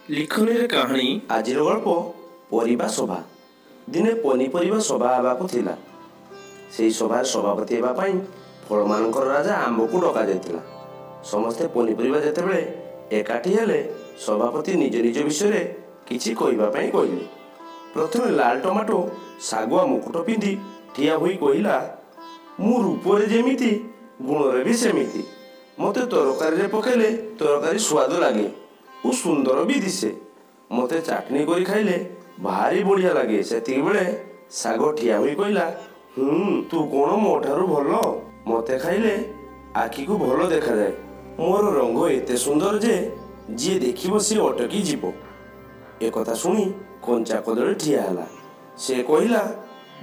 लिखनी कहानी आज गल्प परिबा सभा। दिने पनीपरिबा सभा हेबाकु थिला। सेही सभार सभापति हेबा पई फल मानकर राजा आंब को डका जायतिला। समस्ते पनीपरिबा जेतेबेले एकाठी हेले सभापति निज निज विषय किछि कहिबा पई कहिले। प्रथमे लाल टमाटो सागुआ मुकुट पिंधि ठिया होई कहिला, मु रूपरे जेमिति गुणरे भी सेमिति। मते तरकारी रे पकेले तरकारी स्वाद लागे उ सुंदर भी दिसे। मते चाटनी करी खाइले भारी बढ़िया लगे। सेति बेले साग ठिया होई कहिला, तू कोन मोठारु भलो, मते खाइले आखि को भलो देखा जाए। मोर रंग एते सुंदर जे जी देखिबो से अटकी जीवो। एक कथा सुनी कंचा कदली ठिया हला। से कहिला,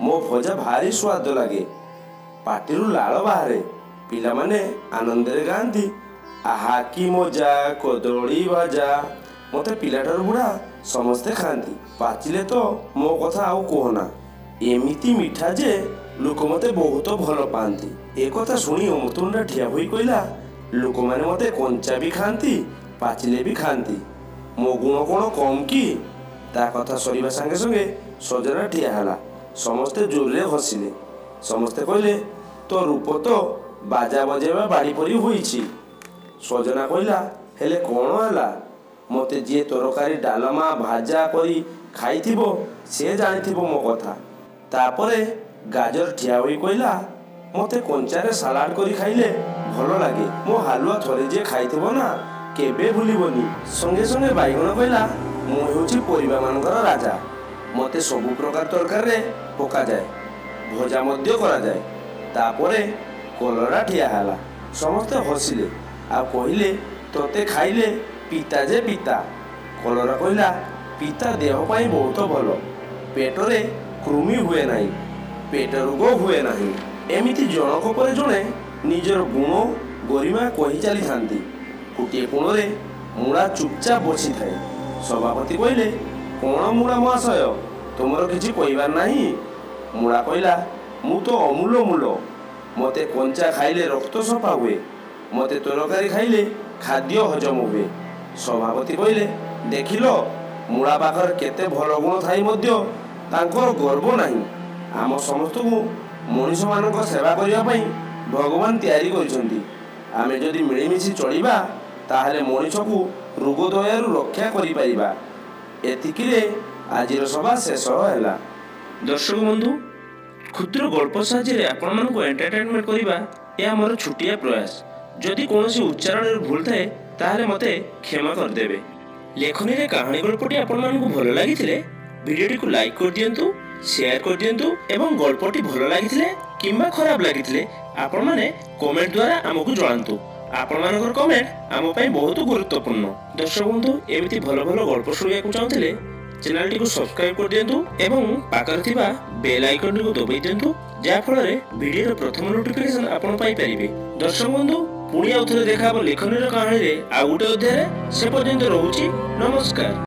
मो भजा भारी स्वाद लगे, पाटिरु लाल बाहरे, पिला माने आनंद रे गांधी, आहा की मजा कदली भाजा। मते पिलाटार बुढ़ा समस्ते खाती, पाचिले तो मो कथा आउ कहना, एमिति मिठा जे लोक मते बहुत भल पाती। एक कथा सुनी अमृतुंडा ठिया होई कहिला, लोक माने मते कंचा भी खाती पाचिले भी खाती, मो गुण कोन कम की। ता कथा सरीबा संगे संगे सजना ठिया हला। समस्ते जोरे हसिले। समस्ते कहले, तो रूप तो बाजा बजेबा बाड़ी परी होईछि। सजना कहिला, हेले कोन हला, मते जे तरकारी डालमा भाजा करी खाइथिबो से जानिथिबो मो कथा। तापरे गाजर ठिया होई कहिला, मते कंचारे सलाड करी खाइले भलो लागे, मो हालुआ थरे जे खाइथिबो ना केबे भूलिबोनी। संगे संगे बाइगण कहिला, मु हेउछि परिबा मानकर राजा, मते सबु प्रकार तरकारी रे पका जाए, भजा मध्य करा जाए। तापरे कलरा ठिया हला। समस्ते हसिले आ कहिले, तोते खाइले पिता जे पिता। कलरा कहिला, पिता देह पाई बहुत भलो, पेटरे कृमि हुए नाही, पेट रोग हुए नाही। एमिति जनक पर जणे निजर गुण गरिमा कहि चली थांती। गोटे कोणरे मुड़ा चुपचाप बसी थाए। सभापति कहले, कोण मुड़ा महाशय, तुमर किछि कहिबार नाही। मुड़ा कहिला, मु तो अमूल मूल, मते कंचा खाइले रक्त सफा हुए, मते तरकारी खाइले खाद्य हजम हुए। सभापति कहले, देखिलो मुड़ा पाखर केते भल गुण थाई मध्य तांकर गर्व नाही। आम समस्त को मनीष मानक सेवा करिया पई भगवान तैयारी करिसंती। आमे जदि मिळिमिशि चलिबा ताहले मनीष को रोग दयारु रक्षा करि परिबा। एतिकिरे आजिर सभा शेष होला। दर्शक बंधु, क्षुद्र गल्प साहाय्य आपण मानक एंटरटेनमेंट करिबा या हमर छुटिया प्रयास। जदि कोनोसी उच्चारण भूल थाए ताहले मते क्षमा कर देबे। लेखनी रे कहानी गल्पटी आपण मानक भलो लागिथिले भिडियोटी को लाइक कर दियंतु, शेयर कर दियंतु एवं गल्पटी भलो लागिथिले किंबा खराब लागिथिले आपण माने कमेंट द्वारा हमकु जणांतु। आपण मानकर कमेंट आम पई बहुत गुरुत्वपूर्ण। दर्शक बंधु, एमिति भलो भलो गल्प सुनिया को चाहथिले चैनल को सब्सक्राइब कर दियंतु एवं पाकर थिबा बेल आइकन को दबाई दियंतु, जा फଳରେ भिडियो प्रथम नोटिफिकेशन आपण पाई परिबे। दर्शक बंधु, पुणी आउथरे देखा लेखनी कहानी रे आ गुटे अध्याय। से पर्यंत रहुछि, नमस्कार।